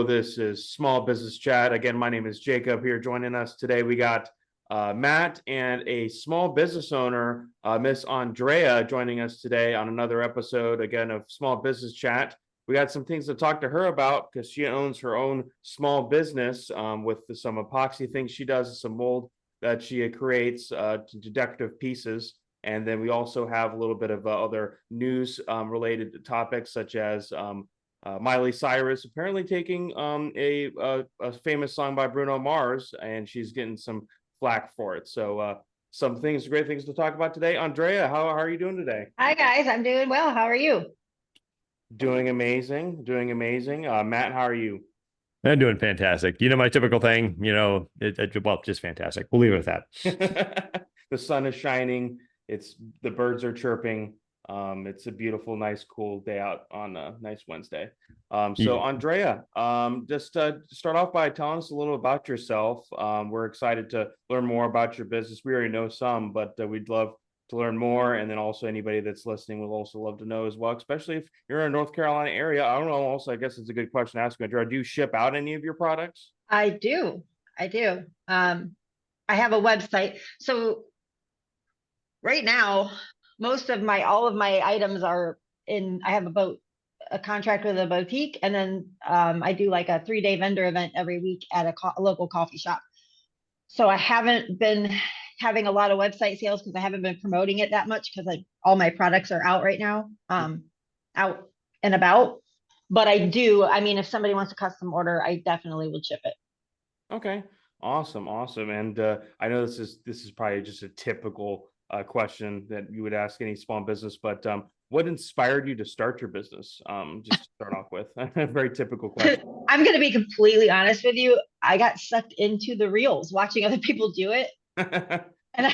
Hello, this is Small Business Chat. Again, my name is Jacob here. Joining us today, we got Matt and a small business owner, Miss Andrea, joining us today on another episode, again, of Small Business Chat. We got some things to talk to her about because she owns her own small business with some epoxy things she does, some mold that she creates to decorative pieces. And then we also have a little bit of other news related topics, such as Miley Cyrus apparently taking a famous song by Bruno Mars, and she's getting some flack for it. So some things, great things to talk about today. Andrea, how are you doing today? Hi guys, I'm doing well. How are you? Doing amazing, doing amazing. Matt, how are you? I'm doing fantastic. My typical thing, well, just fantastic. We'll leave it at that. The sun is shining. The birds are chirping. It's a beautiful, nice, cool day out on a nice Wednesday. So Yeah. Andrea, just start off by telling us a little about yourself. We're excited to learn more about your business. We already know some, but we'd love to learn more. And then also anybody that's listening will also love to know as well, especially if you're in a North Carolina area. I don't know. Also, I guess it's a good question to ask you, Andrea. Do you ship out any of your products? I do. I do. I have a website. So right now, all of my items are I have a contract with a boutique, and then I do like a 3-day vendor event every week at a local coffee shop. So I haven't been having a lot of website sales because I haven't been promoting it that much because all my products are out right now, out and about. But I do. I mean, if somebody wants a custom order, I definitely will ship it. Okay, awesome, awesome. And I know this is probably just a typical question that you would ask any small business, but what inspired you to start your business? Just to start off with, a very typical question. I'm going to be completely honest with you. I got sucked into the reels, watching other people do it, and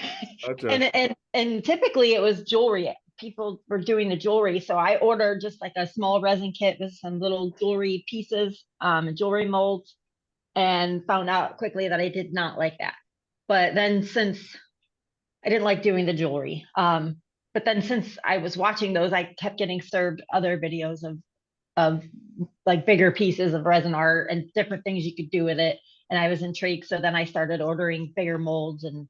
and typically it was jewelry. People were doing the jewelry, so I ordered just like a small resin kit with some little jewelry pieces, jewelry molds, and found out quickly that I did not like that. But then since I didn't like doing the jewelry, but then since I was watching those, I kept getting served other videos of like bigger pieces of resin art and different things you could do with it. And I was intrigued. So then I started ordering bigger molds and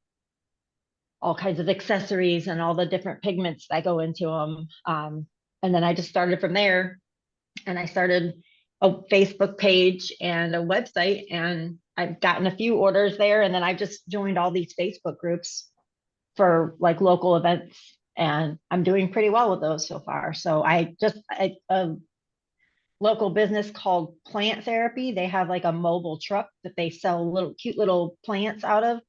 all kinds of accessories and all the different pigments that go into them. And then I just started from there, and I started a Facebook page and a website, and I've gotten a few orders there. And then I've just joined all these Facebook groups for like local events, and I'm doing pretty well with those so far. So a local business called Plant Therapy, they have like a mobile truck that they sell little cute little plants out of.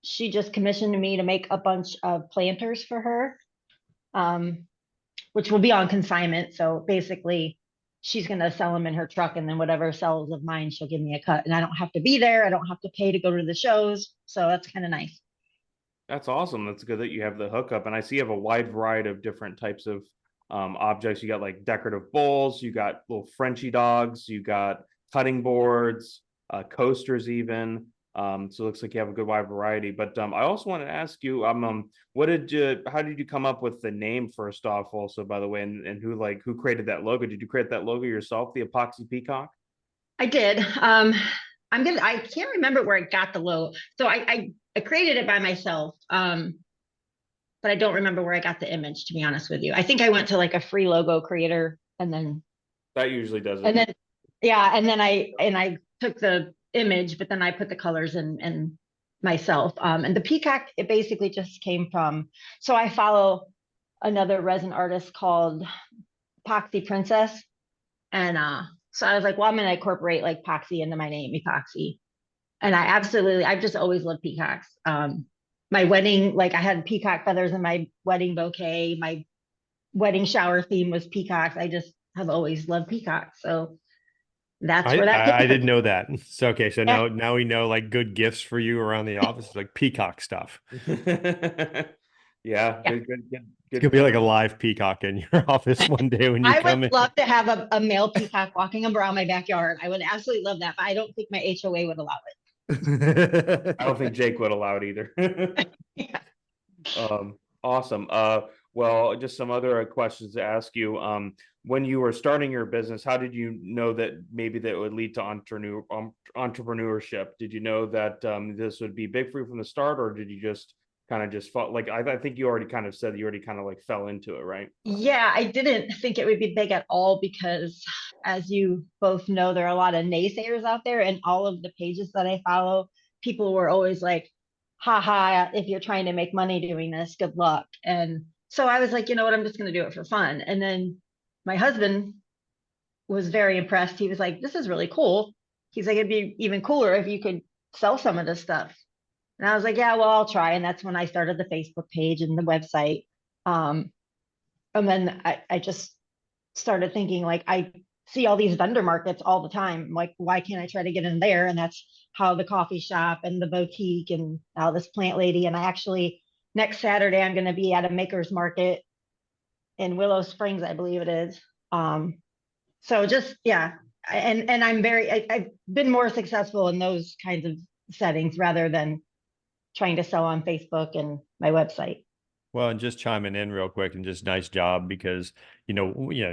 She just commissioned me to make a bunch of planters for her, which will be on consignment. So basically, she's going to sell them in her truck, and then whatever sells of mine, she'll give me a cut. And I don't have to be there. I don't have to pay to go to the shows. So that's kind of nice. That's awesome. That's good that you have the hookup. And I see you have a wide variety of different types of objects. You got like decorative bowls, you got little Frenchy dogs, you got cutting boards, coasters even. So it looks like you have a good wide variety. But I also want to ask you, how did you come up with the name first off, also, by the way, and who created that logo? Did you create that logo yourself, the epoxy peacock? I did. I can't remember where I got the logo. So I created it by myself. But I don't remember where I got the image, to be honest with you. I think I went to like a free logo creator, and then That usually does it. and then yeah, and then I took the image, but then I put the colors in myself. And the peacock, it basically just came from, so I follow another resin artist called Epoxy Princess. And so I was like, well, I'm gonna incorporate like epoxy into my name, epoxy. And I've just always loved peacocks. My wedding, like I had peacock feathers in my wedding bouquet. My wedding shower theme was peacocks. I just have always loved peacocks. So that's where that I came from. didn't know that. So okay, so Yeah. now we know like good gifts for you around the office, like peacock stuff. Yeah, Yeah. It's gonna be like a live peacock in your office one day when you I come would in. love to have a male peacock walking around my backyard. I would absolutely love that, but I don't think my HOA would allow I don't think Jake would allow it either. it. Yeah. Awesome. Well, just some other questions to ask you. When you were starting your business, how did you know that maybe that would lead to entrepreneurship? Did you know that this would be big for you from the start, or did you just kind of just fall? Like I think you already kind of said you already kind of like fell into it, right? Yeah, I didn't think it would be big at all because, as you both know, there are a lot of naysayers out there, and all of the pages that I follow, people were always like, haha, if you're trying to make money doing this, good luck. And so I was like, you know what, I'm just going to do it for fun. And then my husband was very impressed. He was like, this is really cool. He's like, it'd be even cooler if you could sell some of this stuff. And I was like, yeah, well, I'll try. And that's when I started the Facebook page and the website. Um, and then I just started thinking, like, I see all these vendor markets all the time. Like, why can't I try to get in there? And that's how the coffee shop and the boutique and now this plant lady. And I actually, next Saturday, I'm going to be at a maker's market in Willow Springs, I believe it is. So just, yeah. And I've been more successful in those kinds of settings rather than trying to sell on Facebook and my website. Well, and just chiming in real quick and just nice job because,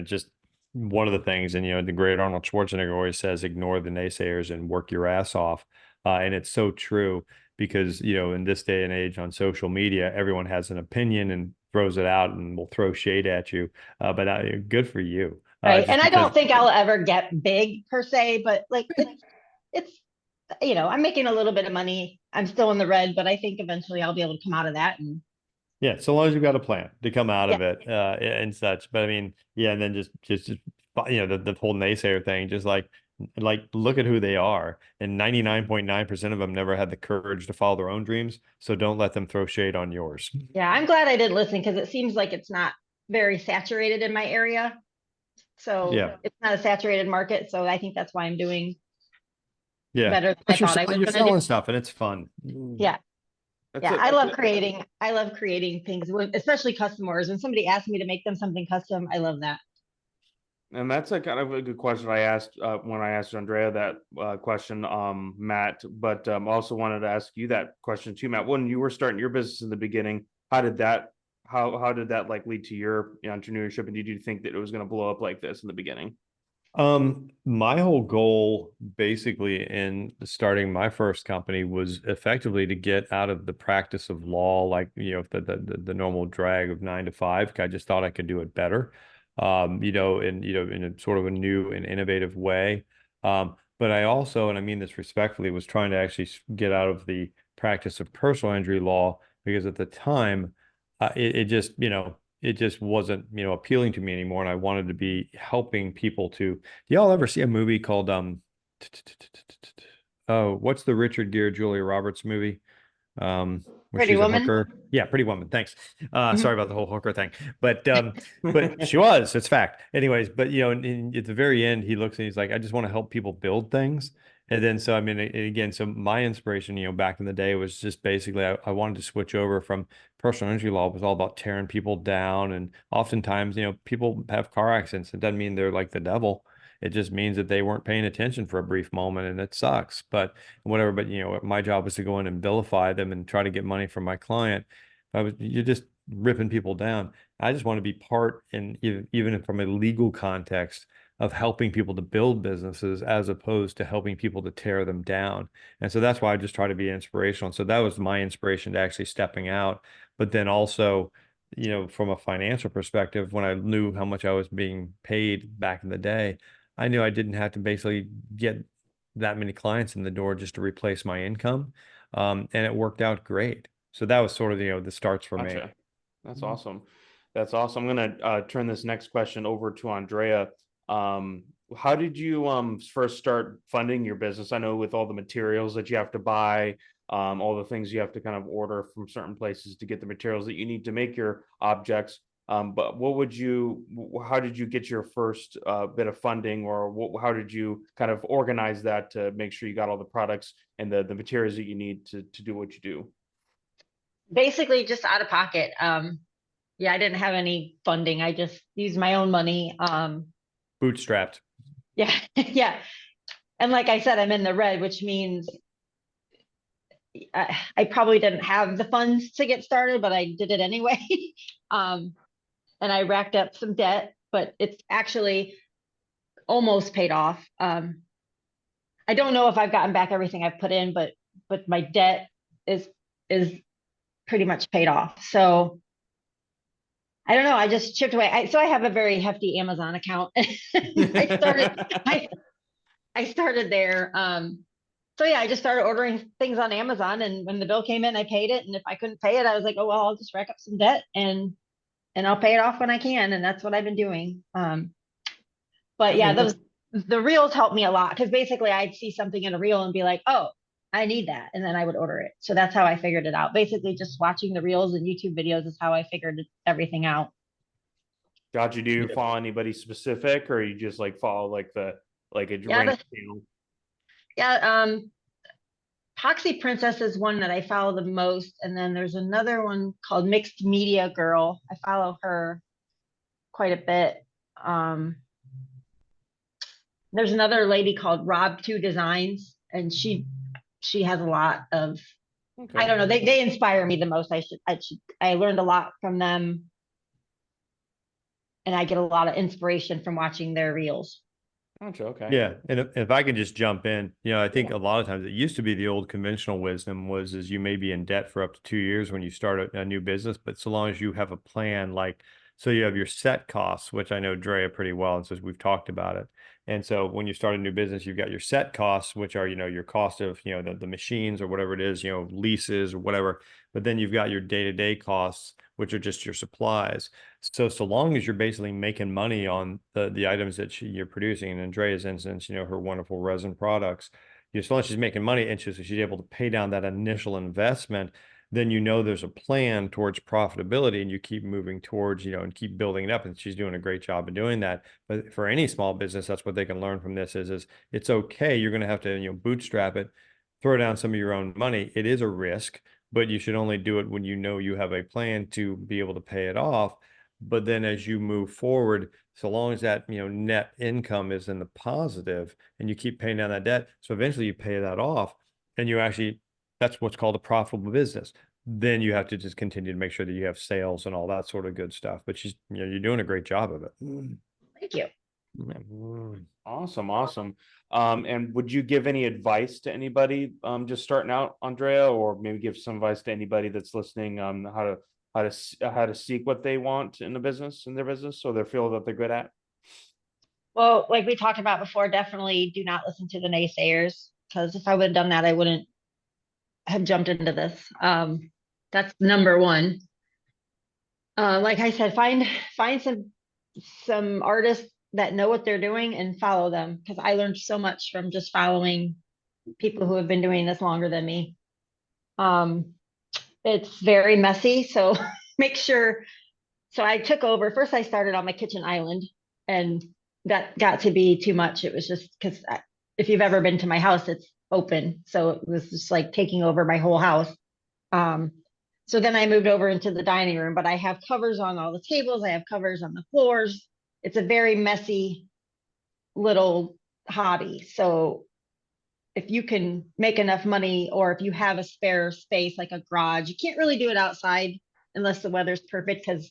just one of the things, and, the great Arnold Schwarzenegger always says, ignore the naysayers and work your ass off. And it's so true because, in this day and age on social media, everyone has an opinion and throws it out and will throw shade at you. But good for you. Right. And I don't think I'll ever get big per se, but like it's I'm making a little bit of money. I'm still in the red, but I think eventually I'll be able to come out of that. And yeah, so long as you've got a plan to come out yeah. of it and such. But I mean, yeah, and then just the whole naysayer thing, just like look at who they are, and 99.9% of them never had the courage to follow their own dreams. So don't let them throw shade on yours. Yeah, I'm glad I didn't listen because it seems like it's not very saturated in my area. So yeah, it's not a saturated market. So I think that's why I'm doing better than but I thought I was you're going to selling do. stuff and it's fun. Yeah. That's Yeah, a- I love creating. I love creating things, especially custom orders. When somebody asks me to make them something custom, I love that. And that's a kind of a good question I asked when I asked Andrea that question, Matt. But also wanted to ask you that question too, Matt. When you were starting your business in the beginning, how did that like lead to your entrepreneurship? And did you think that it was going to blow up like this in the beginning? My whole goal basically in starting my first company was effectively to get out of the practice of law, like, the normal drag of 9 to 5. I just thought I could do it better, in a sort of a new and innovative way. But I also, and I mean this respectfully, was trying to actually get out of the practice of personal injury law because at the time, it just wasn't, appealing to me anymore. And I wanted to be helping people to, do y'all ever see a movie called, oh, what's the Richard Gere, Julia Roberts movie? Where Pretty she's a Woman. hooker. Yeah, Pretty Woman. Thanks. Mhm. Sorry about the whole hooker thing, but she was. It's fact. Anyways, but at the very end, he looks and he's like, I just want to help people build things. And then so I mean, again, so my inspiration, back in the day was just basically I wanted to switch over from personal injury law. It was all about tearing people down, and oftentimes, people have car accidents. It doesn't mean they're like the devil. It just means that they weren't paying attention for a brief moment, and it sucks. But whatever. But my job was to go in and vilify them and try to get money from my client. You're just ripping people down. I just want to be part, in even from a legal context, of helping people to build businesses as opposed to helping people to tear them down. And so that's why I just try to be inspirational. So that was my inspiration to actually stepping out. But then also, from a financial perspective, when I knew how much I was being paid back in the day, I knew I didn't have to basically get that many clients in the door just to replace my income. And it worked out great. So that was sort of, the starts for me. Gotcha. That's awesome. That's awesome. I'm gonna turn this next question over to Andrea. How did you first start funding your business? I know with all the materials that you have to buy, all the things you have to kind of order from certain places to get the materials that you need to make your objects. But how did you get your first bit of funding, or how did you kind of organize that to make sure you got all the products and the materials that you need to do what you do? Basically, just out of pocket. Yeah, I didn't have any funding. I just used my own money. Bootstrapped. Yeah, yeah. And like I said, I'm in the red, which means I probably didn't have the funds to get started, but I did it anyway. and I racked up some debt, but it's actually almost paid off. I don't know if I've gotten back everything I've put in, but my debt is pretty much paid off. So I don't know. I just chipped away. So I have a very hefty Amazon account. I started there. So yeah, I just started ordering things on Amazon, and when the bill came in, I paid it. And if I couldn't pay it, I was like, oh well, I'll just rack up some debt and I'll pay it off when I can. And that's what I've been doing. But yeah, the reels helped me a lot, because basically I'd see something in a reel and be like, oh, I need that. And then I would order it. So that's how I figured it out. Basically just watching the reels and YouTube videos is how I figured everything out. Gotcha. Do you follow anybody specific, or you just like follow like a random channel? Yeah. Poxy Princess is one that I follow the most. And then there's another one called Mixed Media Girl. I follow her quite a bit. There's another lady called Rob2 Designs, and she has a lot of, I don't know, they inspire me the most. I learned a lot from them, and I get a lot of inspiration from watching their reels. Gotcha. Okay. Yeah, and if I can just jump in, I think a lot of times it used to be the old conventional wisdom is you may be in debt for up to 2 years when you start a new business, but so long as you have a plan, so you have your set costs, which I know Drea pretty well, and so we've talked about it. And so when you start a new business, you've got your set costs, which are, your cost of, the machines or whatever it is, leases or whatever. But then you've got your day-to-day costs, which are just your supplies. So long as you're basically making money on the items that you're producing, and in Andrea's instance, her wonderful resin products, as long as she's making money and she's able to pay down that initial investment, then there's a plan towards profitability, and you keep moving towards, and keep building it up. And she's doing a great job of doing that. But for any small business, that's what they can learn from this is it's okay. You're going to have to, bootstrap it, throw down some of your own money. It is a risk, but you should only do it when you have a plan to be able to pay it off. But then as you move forward, so long as that, net income is in the positive and you keep paying down that debt, so eventually you pay that off, and that's what's called a profitable business. Then you have to just continue to make sure that you have sales and all that sort of good stuff. But you're doing a great job of it. Thank you. Awesome. And would you give any advice to anybody just starting out, Andrea, or maybe give some advice to anybody that's listening on how to seek what they want in their business, so they feel that they're good at? Well, like we talked about before, definitely do not listen to the naysayers, because if I would have done that, I wouldn't have jumped into this. That's number one. Like I said, find some artists that know what they're doing and follow them, because I learned so much from just following people who have been doing this longer than me. It's very messy, so make sure. So I took over. First, I started on my kitchen island, and that got to be too much. It was just because if you've ever been to my house, it's open. So it was just like taking over my whole house. So then I moved over into the dining room, but I have covers on all the tables. I have covers on the floors. It's a very messy little hobby. So if you can make enough money, or if you have a spare space like a garage, you can't really do it outside unless the weather's perfect, because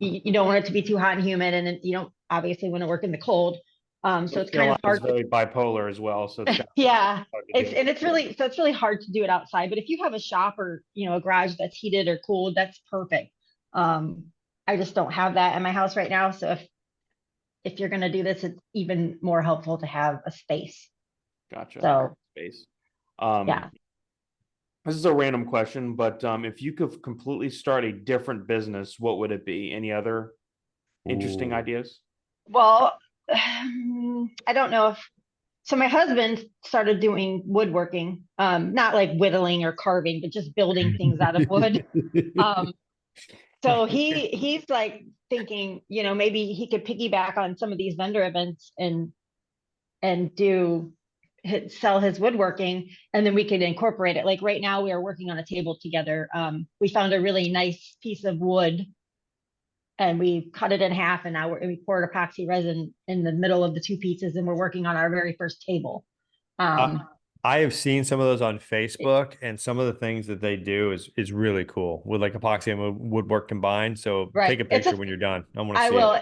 you don't want it to be too hot and humid, and you don't obviously want to work in the cold. So it's kind of hard. It's very bipolar as well. So it's yeah, it's really hard to do it outside. But if you have a shop or a garage that's heated or cooled, that's perfect. I just don't have that in my house right now. So if you're going to do this, it's even more helpful to have a space. Gotcha. So space. Yeah. This is a random question, but if you could completely start a different business, what would it be? Any other interesting ideas? Well, I don't know if so. My husband started doing woodworking, not like whittling or carving, but just building things out of wood. So he's like thinking, maybe he could piggyback on some of these vendor events and sell his woodworking, and then we could incorporate it. Like right now we are working on a table together. We found a really nice piece of wood, and we cut it in half, and now we poured epoxy resin in the middle of the two pieces, and we're working on our very first table. I have seen some of those on Facebook, and some of the things that they do is really cool with like epoxy and woodwork combined. So Right. take a picture when you're done. I want to I see it. will.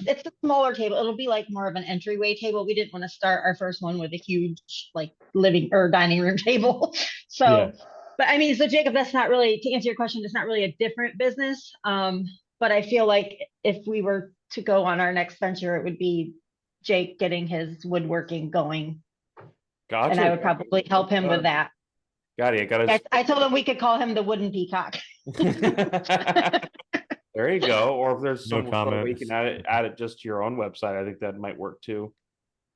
It's a smaller table. It'll be like more of an entryway table. We didn't want to start our first one with a huge like living or dining room table. Yeah. So, but I mean, so Jacob, that's not really, to answer your question, it's not really a different business. But I feel like if we were to go on our next venture, it would be Jake getting his woodworking going, Gotcha. and I would probably help him with that. Got it. Got it. I told him we could call him the wooden peacock. There you go. Or if there's No some sort of way you comment. can add it just to your own website, I think that might work too.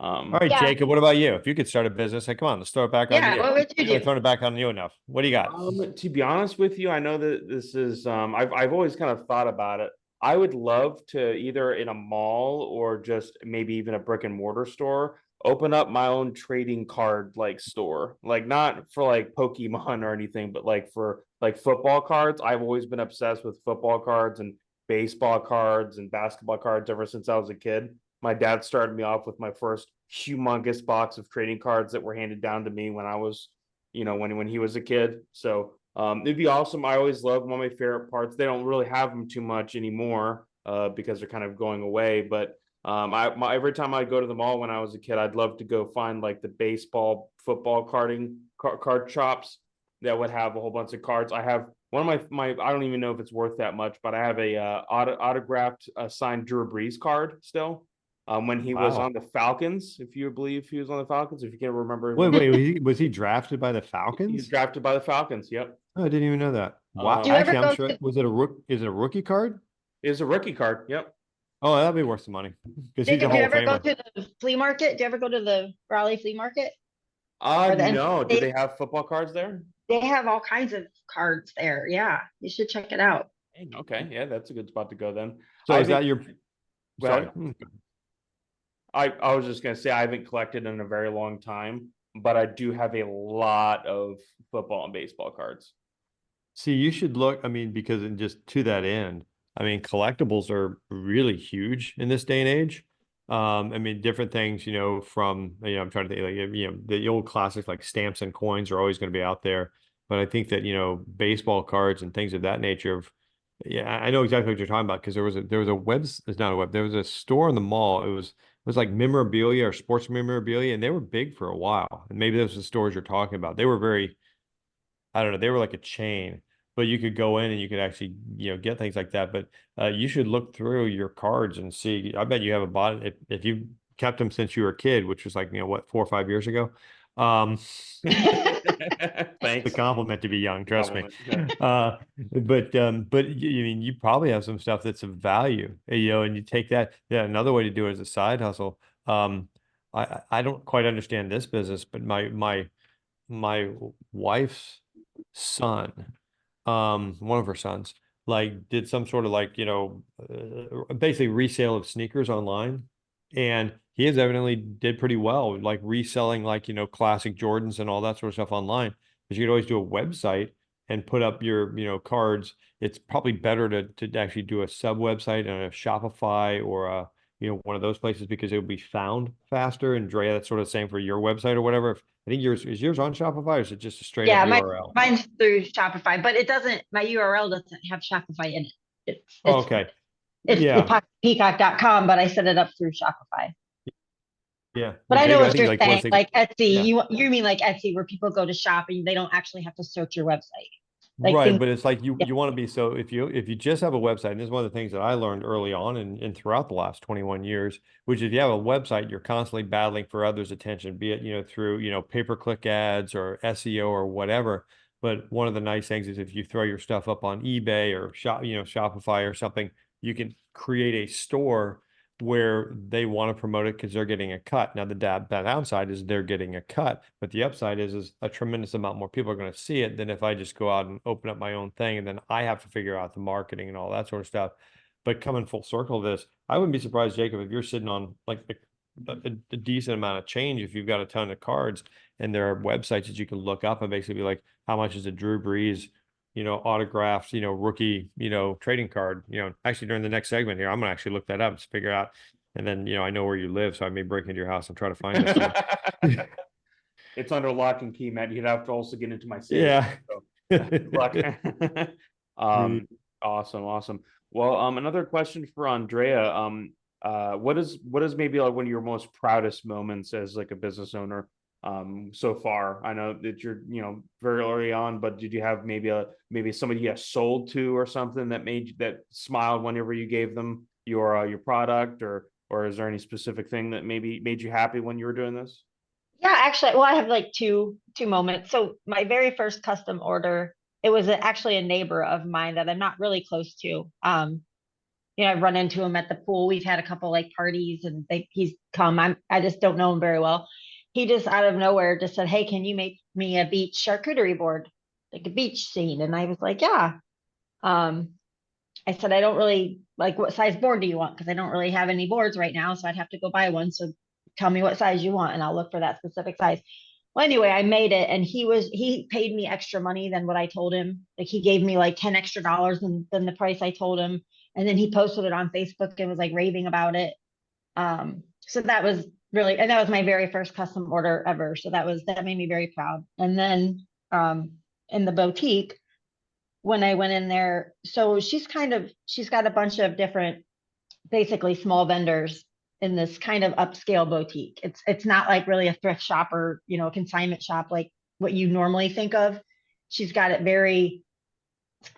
All right, Yeah. Jacob, what about you? If you could start a business, hey, come on, let's throw it back on Yeah, you. what would you Really do? throwing it back on you enough. What do you got? To be honest with you, I know that this is I've always kind of thought about it. I would love to either in a mall or just maybe even a brick and mortar store open up my own trading card like store. Like not for like Pokemon or anything, but like for like football cards. I've always been obsessed with football cards and baseball cards and basketball cards ever since I was a kid. My dad started me off with my first humongous box of trading cards that were handed down to me when I was, when he was a kid. So it'd be awesome. I always love one of my favorite parts. They don't really have them too much anymore because they're kind of going away. But every time I'd go to the mall when I was a kid, I'd love to go find like the baseball, football card shops that would have a whole bunch of cards. I have one of my I don't even know if it's worth that much, but I have a autographed signed Drew Brees card still. When he was on the Falcons, if you believe he was on the Falcons, if you can remember. Wait, was he drafted by the He's Falcons? drafted by the Falcons. Yep. Oh, I didn't even know that. Wow. Do you ever Actually, I'm go sure. to Was it a is it a rookie card? Is a rookie card. Yep. Oh, that'd be worth some money because he's a Jacob, do you Hall of ever go Famer. to the flea market? Do you ever go to the Raleigh flea market? Or the No. Do they, they have football cards there? they have all kinds of cards there. Yeah, you should check it out. Okay. Yeah, that's a good spot to go then. So I is that think, your? go Sorry. ahead. I was just gonna say I haven't collected in a very long time, but I do have a lot of football and baseball cards. See, you should look. I mean, because in just to that end, I mean, collectibles are really huge in this day and age. I mean, different things, from I'm trying to think like the old classics like stamps and coins are always going to be out there. But I think that baseball cards and things of that nature. Yeah, I know exactly what you're talking about because there was a web. It's not a web. There was a store in the mall. It was like memorabilia or sports memorabilia, and they were big for a while. And maybe those are the stores you're talking about. They were very, I don't know, they were like a chain, but you could go in and you could actually, get things like that. But you should look through your cards and see. I bet you have a bot if you kept them since you were a kid, which was like, what, 4 or 5 years ago. Thanks. The compliment to be young, trust me. Yeah. But you probably have some stuff that's of value, and you take that. Yeah, another way to do it is a side hustle. I don't quite understand this business, but my wife's son, one of her sons, like did some sort of like, basically resale of sneakers online. And he has evidently did pretty well, like reselling like, classic Jordans and all that sort of stuff online. But you could always do a website and put up your, cards. It's probably better to actually do a sub website and a Shopify or one of those places because it would be found faster. And Drea, that's sort of the same for your website or whatever. I think yours on Shopify or is it just a straight up URL? Mine's through Shopify, but it doesn't, my URL doesn't have Shopify in it. Okay. It's Yeah. peacock.com, but I set it up through Shopify. Yeah. But I know what you're saying, thing, like Etsy, yeah. you mean like Etsy where people go to shop and they don't actually have to search your website. Like Right, but it's like you want to be, so if you just have a website, and this is one of the things that I learned early on and throughout the last 21 years, which if you have a website, you're constantly battling for others' attention, be it through pay-per-click ads or SEO or whatever. But one of the nice things is if you throw your stuff up on eBay or Shopify or something, you can create a store where they want to promote it because they're getting a cut. Now, the downside is they're getting a cut, but the upside is a tremendous amount more people are going to see it than if I just go out and open up my own thing and then I have to figure out the marketing and all that sort of stuff. But coming full circle to this, I wouldn't be surprised, Jacob, if you're sitting on like a decent amount of change if you've got a ton of cards and there are websites that you can look up and basically be like, how much is a Drew Brees autographed, rookie, trading card, actually during the next segment here, I'm going to actually look that up to figure out. And then, I know where you live, so I may break into your house and try to find this. It's under lock and key, Matt. You'd have to also get into my savings. Yeah. So, good luck. Sweet. Awesome. Well, another question for Andrea. What is maybe like one of your most proudest moments as like a business owner so far? I know that you're, very early on, but did you have maybe somebody you have sold to or something that smiled whenever you gave them your product, or is there any specific thing that maybe made you happy when you were doing this? Yeah, actually, well, I have like two moments. So my very first custom order, it was actually a neighbor of mine that I'm not really close to. I've run into him at the pool. We've had a couple like parties and he's come. I just don't know him very well. He just out of nowhere just said, "Hey, can you make me a beach charcuterie board, like a beach scene?" And I was like, "Yeah." Um, I said, "I don't really like, what size board do you want? Because I don't really have any boards right now, so I'd have to go buy one. So tell me what size you want, and I'll look for that specific size." Well, anyway, I made it, and he paid me extra money than what I told him. Like he gave me like $10 extra than the price I told him, and then he posted it on Facebook and was like raving about it. So that was really, and that was my very first custom order ever. So that made me very proud. And then in the boutique, when I went in there, so she's got a bunch of different, basically small vendors in this kind of upscale boutique. It's not like really a thrift shop or, a consignment shop like what you normally think of. She's got it's very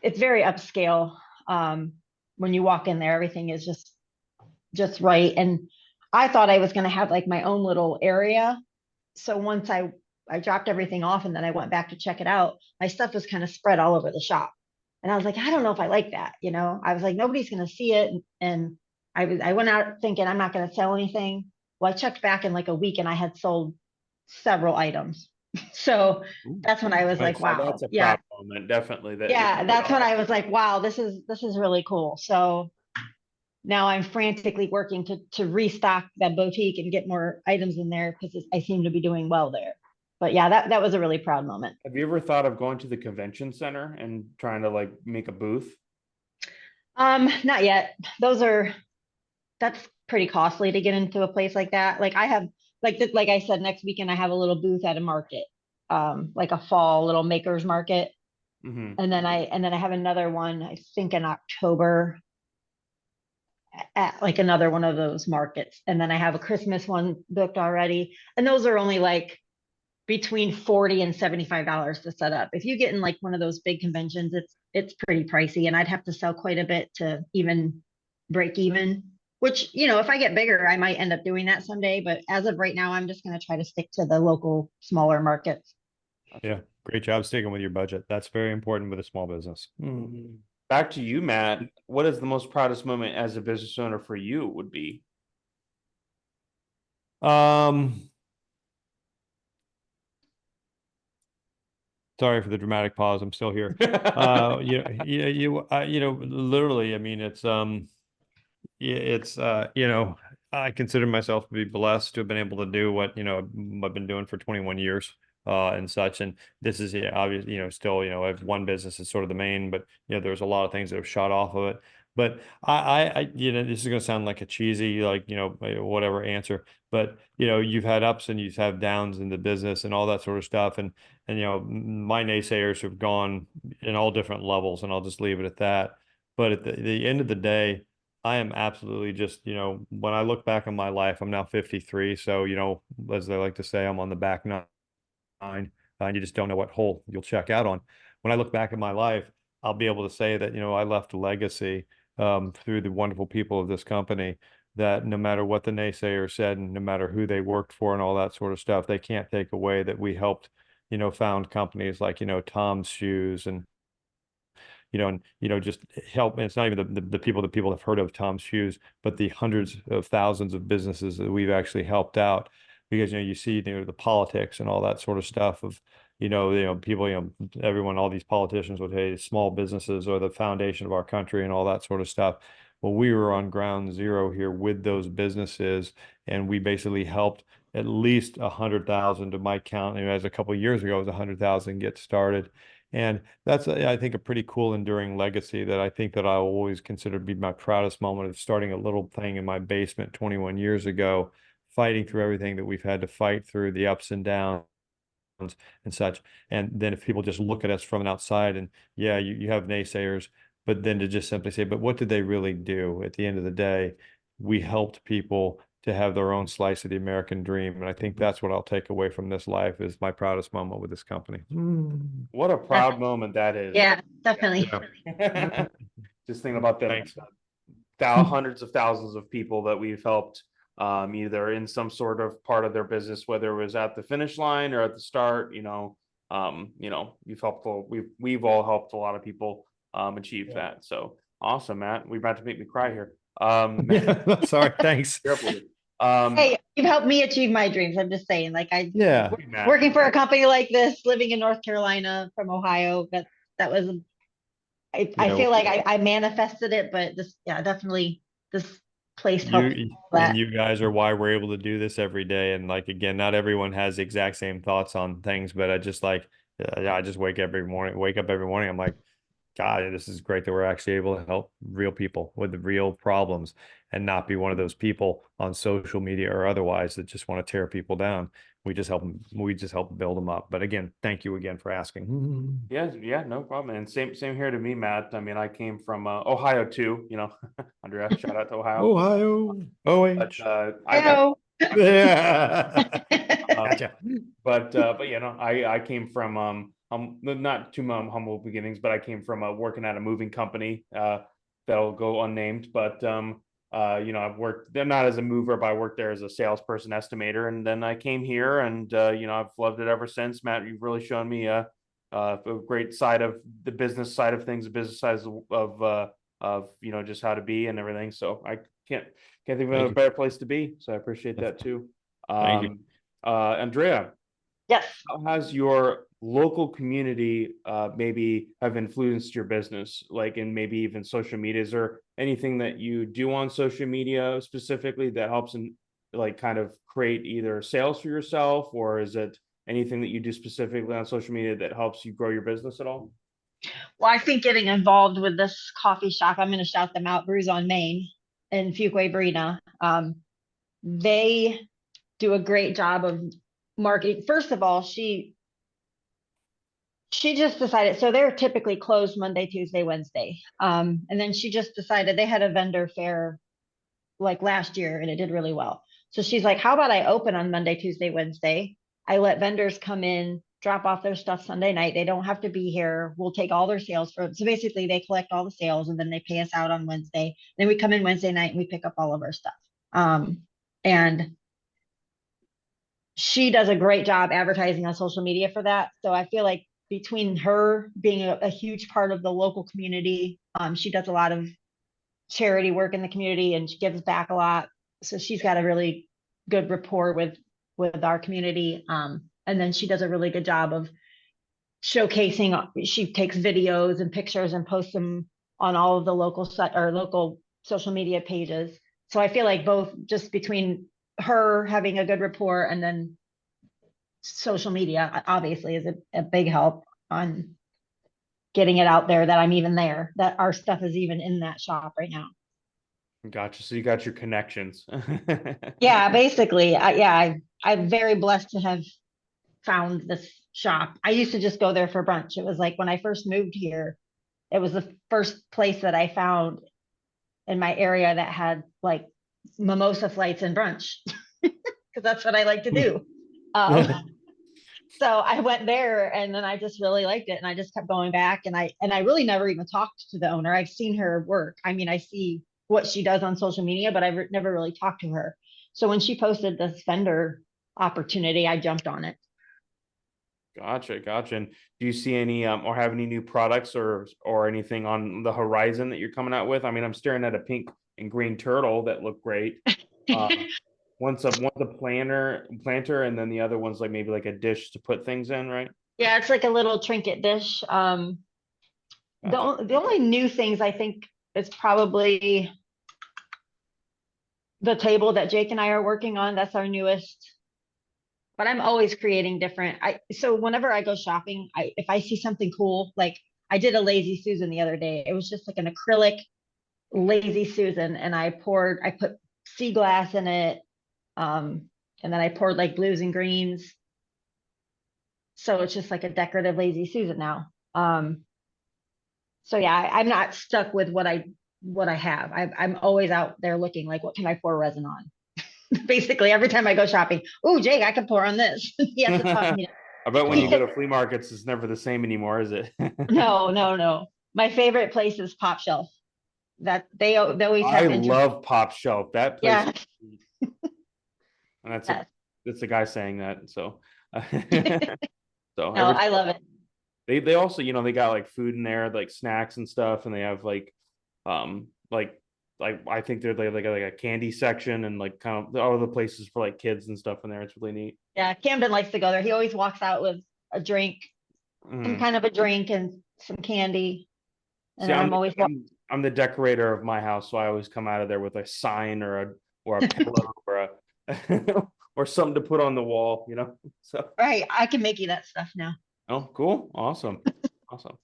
upscale. When you walk in there, everything is just right. And I thought I was going to have like my own little area. So once I dropped everything off and then I went back to check it out, my stuff was kind of spread all over the shop. And I was like, I don't know if I like that. I was like, nobody's going to see it. And I went out thinking I'm not going to sell anything. Well, I checked back in like a week and I had sold several items. So Ooh. that's when I was Right, like, so wow, that's a yeah, proud moment, definitely. That yeah. That's when I was like, wow, this is really cool. So now I'm frantically working to restock that boutique and get more items in there because I seem to be doing well there. But yeah, that was a really proud moment. Have you ever thought of going to the convention center and trying to like make a booth? Not yet. That's pretty costly to get into a place like that. Like I have, like I said, next weekend I have a little booth at a market, like a fall little makers market, Hmm. and then I have another one I think in October at like another one of those markets, and then I have a Christmas one booked already, and those are only like between $40 and $75 to set up. If you get in like one of those big conventions, it's pretty pricey, and I'd have to sell quite a bit to even break even. Which, if I get bigger, I might end up doing that someday. But as of right now, I'm just going to try to stick to the local smaller markets. Yeah. Great job sticking with your budget. That's very important with a small business. Mhm. Back to you, Matt. What is the most proudest moment as a business owner for you would be? Um, Sorry for the dramatic pause. I'm still here. Literally, I mean, I consider myself to be blessed to have been able to do what, I've been doing for 21 years, and such. And this is, yeah, obviously, still, I have one business is sort of the main, but, there's a lot of things that have shot off of it. But this is going to sound like a cheesy, like, whatever answer, but, you've had ups and you've had downs in the business and all that sort of stuff. And, my naysayers have gone in all different levels, and I'll just leave it at that. But at the end of the day, I am absolutely just, when I look back on my life, I'm now 53. So, as they like to say, I'm on the back nine, and you just don't know what hole you'll check out on. When I look back at my life, I'll be able to say that, I left a legacy through the wonderful people of this company, that no matter what the naysayer said and no matter who they worked for and all that sort of stuff, they can't take away that we helped, found companies like, Tom's Shoes and just help. And it's not even the people that people have heard of Tom's Shoes, but the hundreds of thousands of businesses that we've actually helped out. Because you see the politics and all that sort of stuff of people, everyone, all these politicians would say small businesses are the foundation of our country and all that sort of stuff. Well, we were on ground zero here with those businesses, and we basically helped at least 100,000, to my count. As a couple of years ago, it was 100,000 get started. And that's, I think, a pretty cool enduring legacy that I think that I will always consider to be my proudest moment, of starting a little thing in my basement 21 years ago, fighting through everything that we've had to fight through, the ups and downs, and such. And then if people just look at us from an outside and yeah, you have naysayers, but then to just simply say, but what did they really do? At the end of the day, we helped people to have their own slice of the American dream. And I think that's what I'll take away from this life is my proudest moment with this company. What a proud moment that is. Yeah, definitely. Yeah. Just thinking about the Thanks. hundreds of thousands of people that we've helped, either in some sort of part of their business, whether it was at the finish line or at the start. We've all helped a lot of people achieve that. So awesome, Matt. You're about to make me cry here. Yeah, sorry, thanks. Hey, you've helped me achieve my dreams. I'm just saying, like Yeah, working for a company like this, living in North Carolina from Ohio, that was, I feel like I manifested it, but definitely this place helped that. and you guys are why we're able to do this every day. And like, again, not everyone has the exact same thoughts on things, but I just I just wake up every morning. I'm like, God, this is great that we're actually able to help real people with the real problems and not be one of those people on social media or otherwise that just want to tear people down. We just help them. We just help build them up. But again, thank you again for asking. Yeah, no problem. And same here to me, Matt. I mean, I came from Ohio too. Andrea, shout out to Ohio. Ohio. But, Yeah. Gotcha. But I came from not too humble beginnings, but I came from working at a moving company that'll go unnamed. But I've worked there not as a mover, but I worked there as a salesperson estimator, and then I came here, and I've loved it ever since. Matt, you've really shown me a great side of the business side of things, the business side of just how to be and everything. So I can't think of a better place to be. So I appreciate that too. Thank you. Andrea, yes. how has your local community maybe have influenced your business, like in maybe even social media? Is there anything that you do on social media specifically that helps in like kind of create either sales for yourself, or is it anything that you do specifically on social media that helps you grow your business at all? Well, I think getting involved with this coffee shop, I'm going to shout them out, Brews on Main in Fuquay Varina. They do a great job of marketing. First of all, she just decided, so they're typically closed Monday, Tuesday, Wednesday. And then she just decided they had a vendor fair like last year and it did really well. So she's like, how about I open on Monday, Tuesday, Wednesday? I let vendors come in, drop off their stuff Sunday night. They don't have to be here. We'll take all their sales for them. So basically they collect all the sales and then they pay us out on Wednesday. Then we come in Wednesday night and we pick up all of our stuff. And she does a great job advertising on social media for that. So I feel like between her being a huge part of the local community, she does a lot of charity work in the community and she gives back a lot. So she's got a really good rapport with our community. And then she does a really good job of showcasing. She takes videos and pictures and posts them on all of the local social media pages. So I feel like both just between her having a good rapport and then social media obviously is a big help on getting it out there that I'm even there, that our stuff is even in that shop right now. Gotcha. So you got your connections. Yeah, basically. I'm very blessed to have found this shop. I used to just go there for brunch. It was like when I first moved here, it was the first place that I found in my area that had like mimosa flights and brunch because that's what I like to do. So I went there and then I just really liked it and I just kept going back and I really never even talked to the owner. I've seen her work. I mean, I see what she does on social media, but I've never really talked to her. So when she posted this vendor opportunity, I jumped on it. Gotcha. And do you see any or have any new products or anything on the horizon that you're coming out with? I mean, I'm staring at a pink and green turtle that look great. One's a planter, and then the other one's like maybe like a dish to put things in, right? Yeah, it's like a little trinket dish. The only new things I think is probably the table that Jake and I are working on. That's our newest. But I'm always creating different. So whenever I go shopping, if I see something cool, like I did a lazy Susan the other day. It was just like an acrylic lazy Susan, and I put sea glass in it, and then I poured like blues and greens. So it's just like a decorative lazy Susan now. So yeah, I'm not stuck with what I have. I'm always out there looking like, what can I pour resin on? Basically, every time I go shopping, oh, Jake, I can pour on this. He has to talk me. I bet when you go to flea markets, it's never the same anymore, is it? No, no, no. My favorite place is Pop Shelf. That they always I have love Pop Shelf. That place, yeah. and that's Yes. that's the guy saying that. So, so No, I love it. They also, you know, they got like food in there, like snacks and stuff, and they have um like I think they have like a candy section and like kind of all the places for like kids and stuff in there. It's really neat. Yeah, Camden likes to go there. He always walks out with a drink, some kind of a drink and some candy. And See, then I'm always I'm the decorator of my house, so I always come out of there with a sign or a pillow or a or something to put on the wall, you know. So right. I can make you that stuff now. oh, cool, awesome, awesome.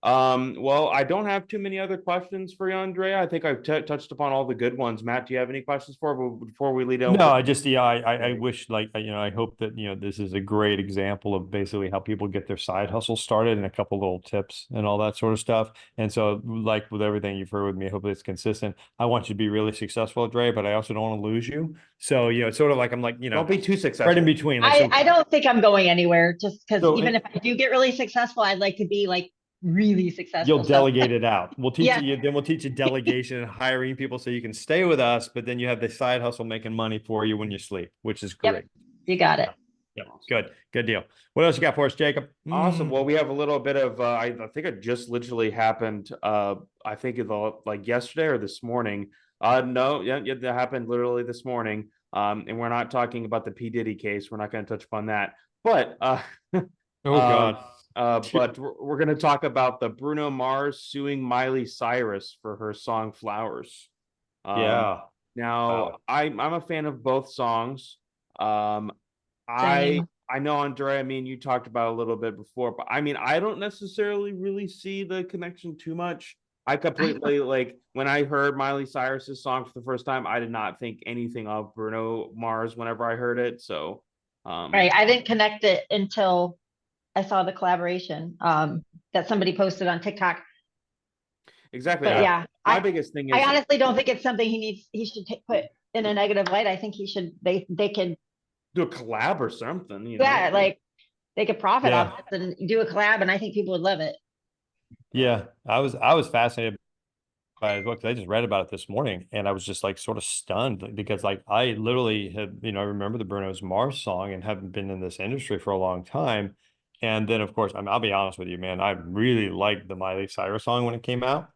Well, I don't have too many other questions for you, Andrea. I think I've touched upon all the good ones. Matt, do you have any questions before we lead on? No, I just, yeah, I wish, like, you know, I hope that, you know, this is a great example of basically how people get their side hustle started and a couple little tips and all that sort of stuff. And so, like with everything you've heard with me, I hope it's consistent. I want you to be really successful, Dre, but I also don't want to lose you. So, you know, it's sort of like, I'm like, you know, Don't be too successful. right in between. Like, I don't think I'm going anywhere, just because So even if I do get really successful, I'd like to be like really successful. you'll delegate it out. We'll teach Yeah. you, then we'll teach you delegation and hiring people so you can stay with us, but then you have the side hustle making money for you when you sleep, which is great. Yep, you got it. Yep. Good deal. What else you got for us, Jacob? Awesome. Well, we have a little bit of I think it just literally happened. I think it like yesterday or this morning. No, yeah, that happened literally this morning. And we're not talking about the P. Diddy case. We're not going to touch upon that. But Oh God. but we're going to talk about the Bruno Mars suing Miley Cyrus for her song Flowers. Yeah. Now Wow. I'm a fan of both songs. Same. I know, Andrea, I mean, you talked about it a little bit before, but I mean, I don't necessarily really see the connection too much. I completely like when I heard Miley Cyrus's song for the first time, I did not think anything of Bruno Mars whenever I heard it. So, Right. I didn't connect it until I saw the collaboration that somebody posted on TikTok. exactly. But yeah, My biggest thing is I honestly don't think it's something he should put in a negative light. I think they could do a collab or something, you know? yeah, like they could profit Yeah. off this and do a collab, and I think people would love it. Yeah. I was fascinated by the book. I just read about it this morning and I was just like sort of stunned because like I literally had, you know, I remember the Bruno's Mars song and haven't been in this industry for a long time. And then of course, I mean, I'll be honest with you, man, I really liked the Miley Cyrus song when it came out.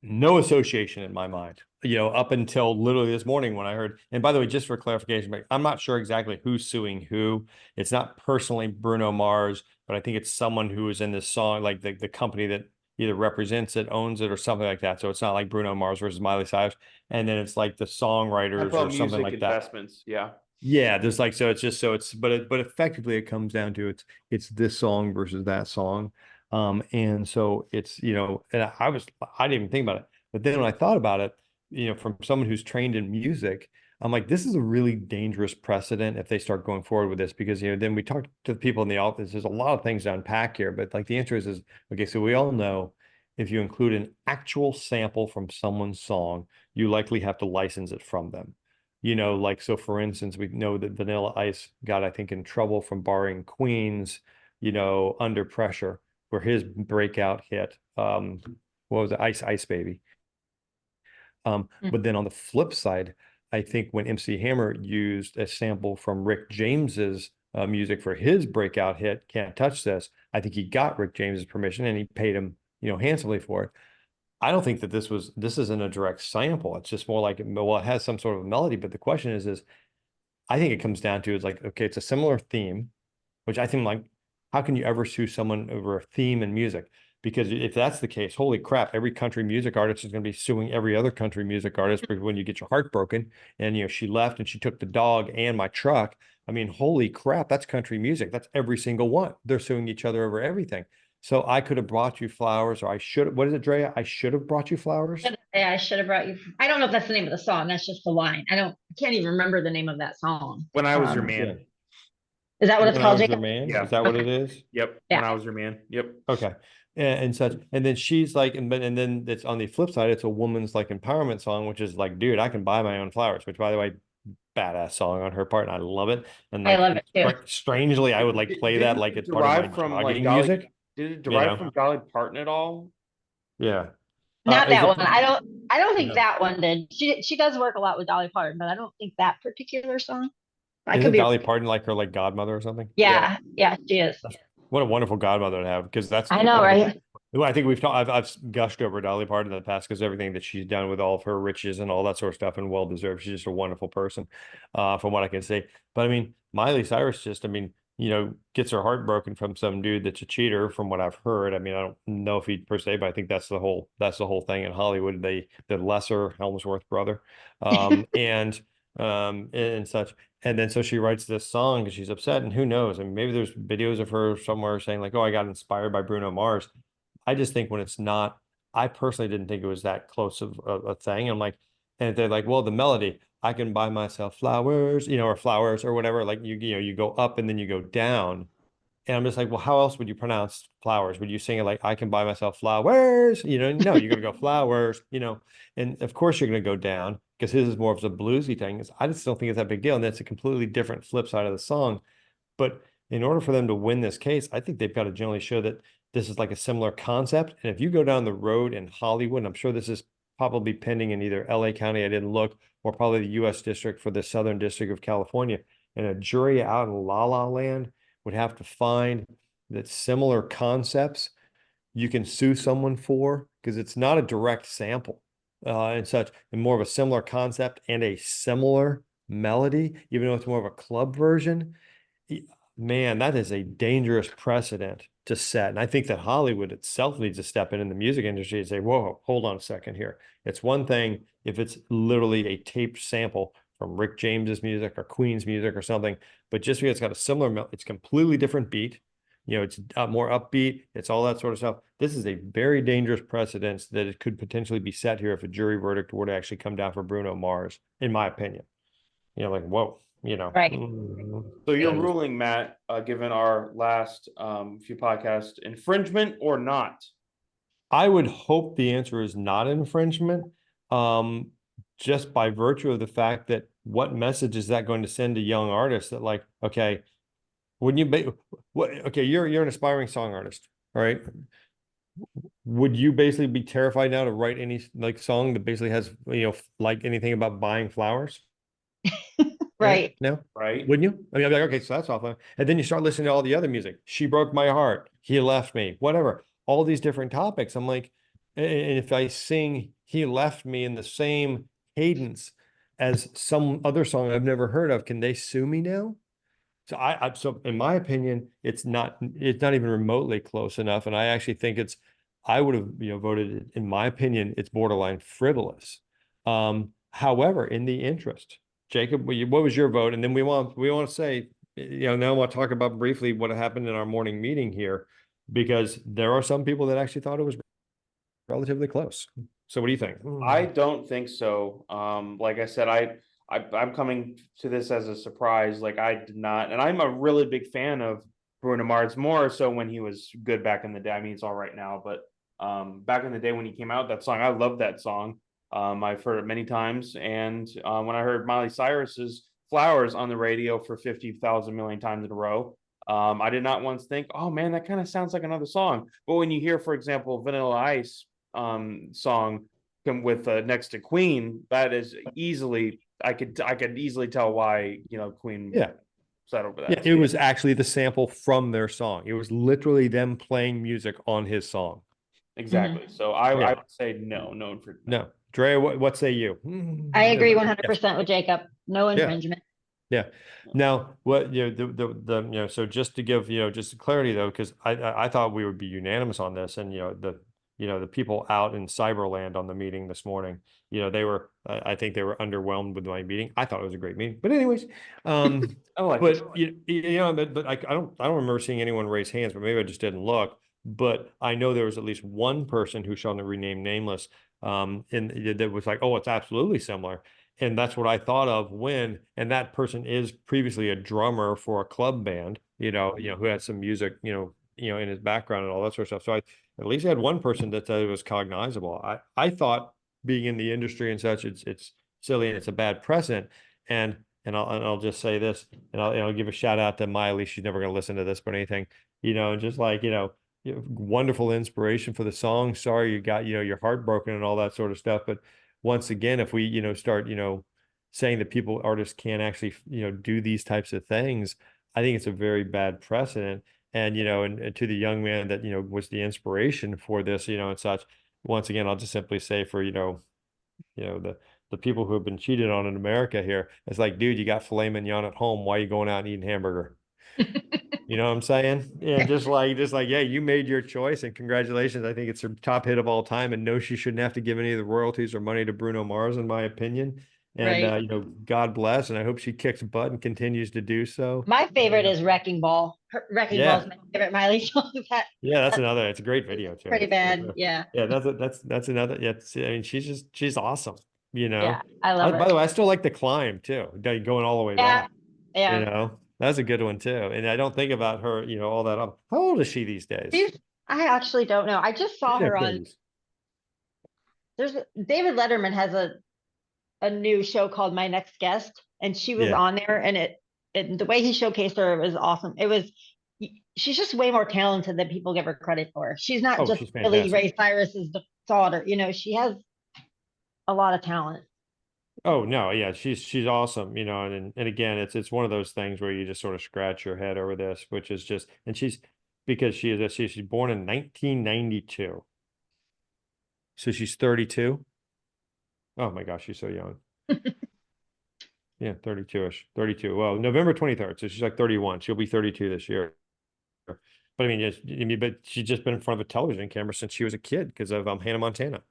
No association in my mind, you know, up until literally this morning when I heard, and by the way, just for clarification, I'm not sure exactly who's suing who. It's not personally Bruno Mars, but I think it's someone who is in this song, like the company that either represents it, owns it, or something like that. So it's not like Bruno Mars versus Miley Cyrus. And then it's like the songwriters or something like that. Investments, yeah. Yeah, there's like so it's just so it's but effectively it comes down to it's this song versus that song. And so it's, you know, and I didn't even think about it. But then when I thought about it, you know, from someone who's trained in music, I'm like, this is a really dangerous precedent if they start going forward with this, because, you know, then we talk to the people in the office. There's a lot of things to unpack here, but like the answer is okay, so we all know if you include an actual sample from someone's song, you likely have to license it from them. You know, like, so for instance, we know that Vanilla Ice got, I think, in trouble from borrowing Queen's, you know, Under Pressure, for his breakout hit. What was it? Ice Baby. But then on the flip side, I think when MC Hammer used a sample from Rick James's music for his breakout hit, Can't Touch This, I think he got Rick James's permission and he paid him, you know, handsomely for it. I don't think that this isn't a direct sample. It's just more like, well, it has some sort of melody. But the question is I think it comes down to is like, okay, it's a similar theme, which I think like, how can you ever sue someone over a theme in music? Because if that's the case, holy crap, every country music artist is going to be suing every other country music artist when you get your heart broken and, you know, she left and she took the dog and my truck. I mean, holy crap, that's country music. That's every single one. They're suing each other over everything. So I could have brought you flowers, or I should, what is it, Drea? I should have brought you flowers. Yeah, I should have brought you. I don't know if that's the name of the song. That's just the line. I can't even remember the name of that song. When I Was Your Man. Is that what it's When I called, Was Your Jacob? Man? Yeah. Is that what it Okay. is? Yep. Yeah. When I Was Your Man. Yep. Okay. And such. And then she's like, and then it's on the flip side, it's a woman's like empowerment song, which is like, dude, I can buy my own flowers, which by the way, badass song on her part, and I love it. And I like love it too. strangely, I would like play that like it's part of my jogging music. Did it You derive know? from Dolly Parton at all? Yeah. Not Is that it? one. I don't think No. that one did. She does work a lot with Dolly Parton, but I don't think that particular song. I could Isn't be Dolly Parton like her like godmother or something? Yeah. yeah, she is. What a wonderful godmother to have, because that's I know, right? well, I think we've talked. I've gushed over Dolly Parton in the past because everything that she's done with all of her riches and all that sort of stuff, and well deserved. She's just a wonderful person, from what I can say. But I mean, Miley Cyrus just, I mean, gets her heart broken from some dude that's a cheater, from what I've heard. I mean, I don't know if he per se, but I think that's the whole thing in Hollywood. The lesser Helmsworth brother, and such. And then so she writes this song because she's upset, and who knows? I mean, maybe there's videos of her somewhere saying like, "Oh, I got inspired by Bruno Mars." I just think when it's not, I personally didn't think it was that close of a thing. I'm like, and they're like, well, the melody, I can buy myself flowers, or flowers or whatever. Like you go up and then you go down. And I'm just like, well, how else would you pronounce flowers? Would you sing it like, I can buy myself flowers? No, you're going to go flowers. And of course you're going to go down because his is more of a bluesy thing. I just don't think it's that big deal. And that's a completely different flip side of the song. But in order for them to win this case, I think they've got to generally show that this is like a similar concept. And if you go down the road in Hollywood, and I'm sure this is probably pending in either LA County, I didn't look, or probably the US District for the Southern District of California, and a jury out in La La Land would have to find that similar concepts you can sue someone for, because it's not a direct sample and such, and more of a similar concept and a similar melody, even though it's more of a club version. Man, that is a dangerous precedent to set. And I think that Hollywood itself needs to step in the music industry and say, whoa, hold on a second here. It's one thing if it's literally a taped sample from Rick James's music or Queen's music or something, but just because it's got a similar, it's completely different beat, it's more upbeat, it's all that sort of stuff. This is a very dangerous precedent that it could potentially be set here if a jury verdict were to actually come down for Bruno Mars, in my opinion. Like, whoa, Right. So you're ruling, Matt, given our last few podcasts, infringement or not? I would hope the answer is not infringement, just by virtue of the fact that what message is that going to send to young artists that like, okay, wouldn't you be okay, you're an aspiring song artist, all right? Would you basically be terrified now to write any like song that basically has, like anything about buying flowers? Right. No, Right. wouldn't you? I mean, I'd be like, okay, so that's awful. And then you start listening to all the other music. She Broke My Heart, He Left Me, whatever, all these different topics. I'm like, and if I sing He Left Me in the same cadence as some other song I've never heard of, can they sue me now? So so in my opinion, it's not even remotely close enough. And I actually think I would have, voted, in my opinion, it's borderline frivolous. However, in the interest, Jacob, what was your vote? And then we want to say, now I want to talk about briefly what happened in our morning meeting here, because there are some people that actually thought it was relatively close. So what do you think? I don't think so. Like I said, I'm coming to this as a surprise. Like I did not, and I'm a really big fan of Bruno Mars, more so when he was good back in the day. I mean, it's all right now, but back in the day when he came out, that song, I love that song. I've heard it many times, and when I heard Miley Cyrus's "Flowers" on the radio for 50,000 million times in a row, I did not once think, "Oh man, that kind of sounds like another song." But when you hear, for example, Vanilla Ice song with next to Queen, that is easily, I could easily tell why Queen Yeah. said over that. Yeah, it was actually the sample from their song. It was literally them playing music on his song. Exactly. So I would say no infringement. No. Drea, what say you? I agree 100% with Jacob. No infringement. Yeah. Now, what the so just to give just clarity though, because I thought we would be unanimous on this, and the people out in Cyberland on the meeting this morning, they were, I think they were underwhelmed with my meeting. I thought it was a great meeting, but anyways, but I don't remember seeing anyone raise hands, but maybe I just didn't look. But I know there was at least one person who shall not rename nameless, that was like, oh, it's absolutely similar. And that's what I thought of and that person is previously a drummer for a club band, who had some music, in his background and all that sort of stuff. So I at least had one person that said it was cognizable. I thought, being in the industry and such, it's silly and it's a bad precedent. And I'll just say this, and I'll give a shout out to Miley. She's never going to listen to this, but anything, just like, wonderful inspiration for the song. Sorry you got, your heart broken and all that sort of stuff. But once again, if we, start, saying that artists can't actually, do these types of things, I think it's a very bad precedent. And, and to the young man that, was the inspiration for this, and such, once again, I'll just simply say for, the people who have been cheated on in America here, it's like, dude, you got filet mignon at home. Why are you going out and eating hamburger? You know what I'm saying? And just like, yeah, you made your choice and congratulations. I think it's her top hit of all time. And no, she shouldn't have to give any of the royalties or money to Bruno Mars, in my opinion. And, Right. God bless. And I hope she kicks butt and continues to do so. My favorite is Wrecking Ball. Wrecking Ball is Yeah. my favorite Miley song. Yeah, That's it's a great video too. pretty bad. Yeah. Yeah, that's another. Yeah, I mean, she's awesome. Yeah. I love By her. the way, I still like the climb too, going all the way Yeah. back. Yeah. That's a good one too. And I don't think about her, all that. How old is she these days? I actually don't know. I just saw her on, David Letterman has a new show called My Next Guest, and she was Yeah. on there, and the way he showcased her was awesome. She's just way more talented than people give her credit for. She's not just She's Billy fantastic. Ray Cyrus's daughter. She has a lot of talent. Oh no, yeah, she's awesome, and again, it's one of those things where you just sort of scratch your head over this, which is just, and because she's born in 1992, so she's 32. Oh my gosh, she's so young. Yeah, 32ish, 32. Well, November 23rd, so she's like 31. She'll be 32 this year. But I mean, yes, but she's just been in front of a television camera since she was a kid because of Hannah Montana.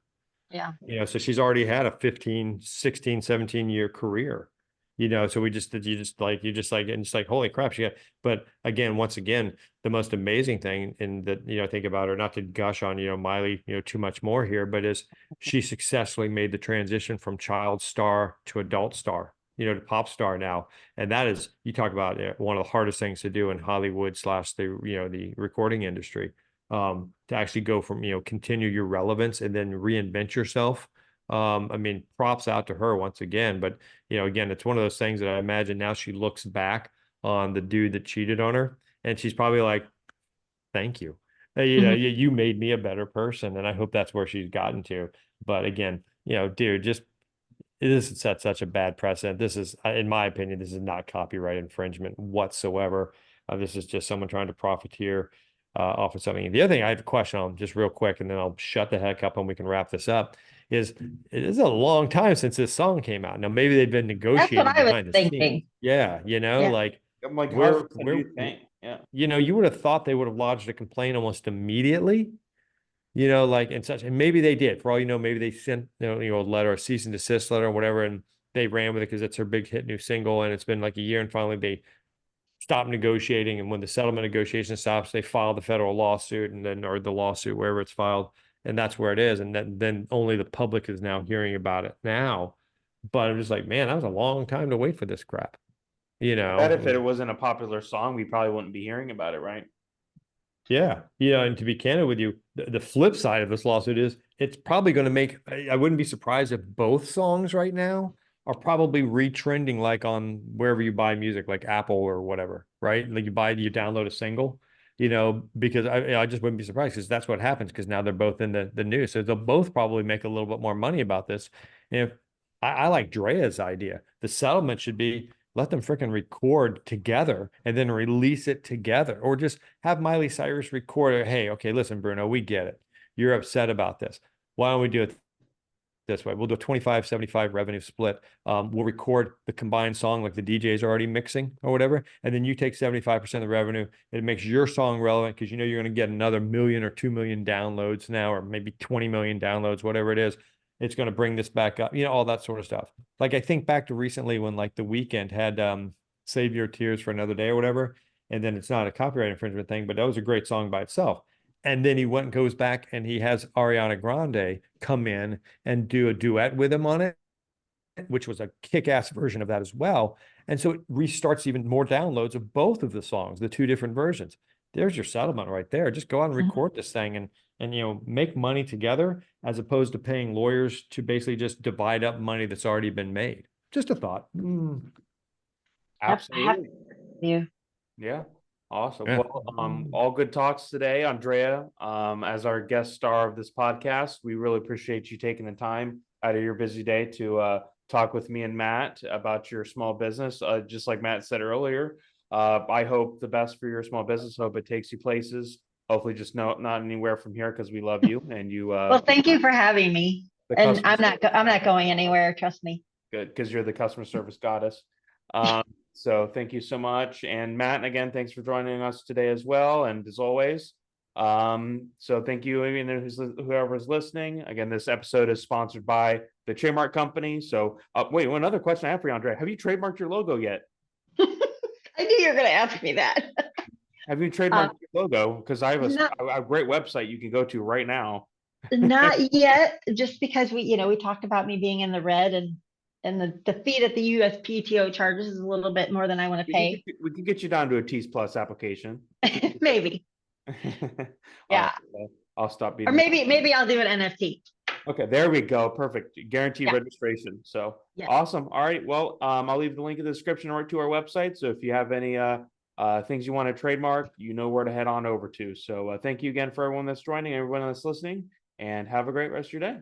Yeah. So she's already had a 15, 16, 17-year career. So you just like, and it's like, holy crap, but again, once again, the most amazing thing in that, think about her, not to gush on, Miley, too much more here, but is she successfully made the transition from child star to adult star, to pop star now. And that is, you talk about one of the hardest things to do in Hollywood / the recording industry, to actually go from, continue your relevance and then reinvent yourself. I mean, props out to her once again, but again, it's one of those things that I imagine now she looks back on the dude that cheated on her and she's probably like, thank you. You made me a better person. And I hope that's where she's gotten to. But again, dude, just this has set such a bad precedent. This is, in my opinion, this is not copyright infringement whatsoever. This is just someone trying to profiteer off of something. The other thing I have a question on, just real quick, and then I'll shut the heck up and we can wrap this up, is it is a long time since this song came out. Now, maybe they've been That's what negotiating I was behind the scenes. thinking. Yeah, like, I'm like, where, how do you think? Yeah. you would have thought they would have lodged a complaint almost immediately. Like and such, and maybe they did. For all you know, maybe they sent a letter, a cease and desist letter, or whatever, and they ran with it because it's her big hit new single, and it's been like a year, and finally they stopped negotiating. And when the settlement negotiation stops, they file the federal lawsuit, or the lawsuit wherever it's filed, and that's where it is. And then only the public is now hearing about it now. But I'm just like, man, that was a long time to wait for this crap. That if it wasn't a popular song, we probably wouldn't be hearing about it, right? Yeah. And to be candid with you, the flip side of this lawsuit is it's probably going to make, I wouldn't be surprised if both songs right now are probably retrending, like on wherever you buy music, like Apple or whatever, right? Like you download a single, because I just wouldn't be surprised because that's what happens because now they're both in the news. So they'll both probably make a little bit more money about this. And if I like Drea's idea, the settlement should be, let them freaking record together and then release it together, or just have Miley Cyrus record it. Hey, okay, listen, Bruno, we get it. You're upset about this. Why don't we do it this way? We'll do a 25-75 revenue split. We'll record the combined song like the DJ's already mixing or whatever. And then you take 75% of the revenue. It makes your song relevant because you're going to get another 1 million or 2 million downloads now, or maybe 20 million downloads, whatever it is. It's going to bring this back up, all that sort of stuff. Like I think back to recently when like The Weeknd had Save Your Tears for Another Day or whatever. And then it's not a copyright infringement thing, but that was a great song by itself. And then he goes back and he has Ariana Grande come in and do a duet with him on it. which was a kick-ass version of that as well. And so it restarts even more downloads of both of the songs, the two different versions. There's your settlement right there. Just go out and record this thing and make money together, as opposed to paying lawyers to basically just divide up money that's already been made. Just a thought. Absolutely. You. Yeah. Awesome. Yeah. Well, all good talks today, Andrea. As our guest star of this podcast, we really appreciate you taking the time out of your busy day to talk with me and Matt about your small business. Just like Matt said earlier, I hope the best for your small business. Hope it takes you places. Hopefully, just not anywhere from here, because we love you and you. Well, thank you for having me. And I'm not going anywhere. Trust me. Good, because you're the customer service goddess. So thank you so much. And Matt, again, thanks for joining us today as well. And as always, so thank you, whoever's listening. Again, this episode is sponsored by the Trademark Company. So wait, one other question I have for you, Andre. Have you trademarked your logo yet? I knew you were going to ask me that. Have you trademarked your logo? Because I have a great website you can go to right now. Not yet, just because we talked about me being in the red, and the fee that the USPTO charges is a little bit more than I want to pay. We can get you down to a Tees Plus application. Maybe. Yeah. I'll stop being. Or maybe I'll do an NFT. Okay, there we go. Perfect. Guaranteed registration. So awesome. All right. Well, I'll leave the link in the description right to our website. So if you have any things you want to trademark, you know where to head on over to. So thank you again for everyone that's joining, everyone that's listening, and have a great rest of your day.